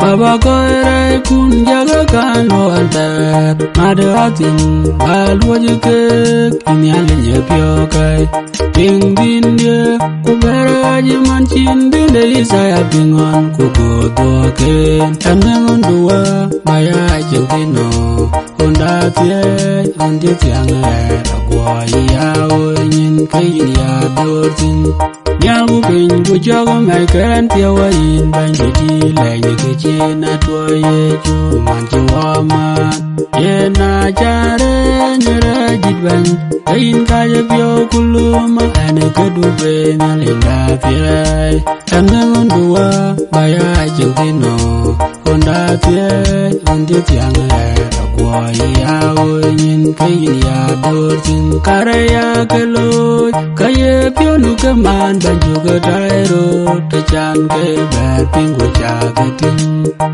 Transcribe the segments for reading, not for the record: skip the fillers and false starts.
Baba koere kun jaga kano antar madaratin balwaje ke kinyal nyepyo kai pingin ye kuberaji manchin dinde isaya pingon kugodo ke tanengon dua maya jengkino onda tie ondi tiange agwa yawo nyin kayin ya dortin Nyagu pin ku jogo mai keren tiawa in banji di lenye keche na tuaye ju manji wamat ye na jare nyere jidban kain kaya pio kuluma ane kedube na linda piai tangangon dua baya jengkino honda tie ondi tiange agwa yawo nyin kain ya dortin karaya keloj kaya pio lukaman juga dairo tecan ke ber pinggu jagatin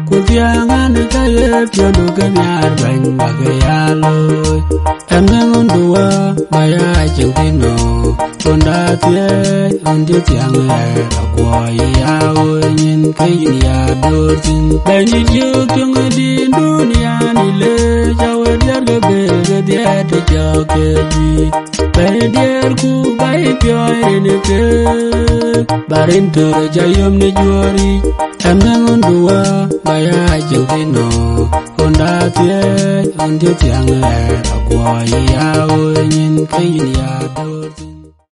kuviangan kaya piodo kenyar bang bagayalo tangangon dua baya jengkino honda tie ondi tiang agwa yawo nyin kain ya dortin banyi jukung di dunia nile jawa jarga bega dia tejake bi Badiar ku baik piarin ke barin terjayam ne juari tangangon dua baya jengkino honda tie ondi tiang agwa yawo nyin kain ya dortin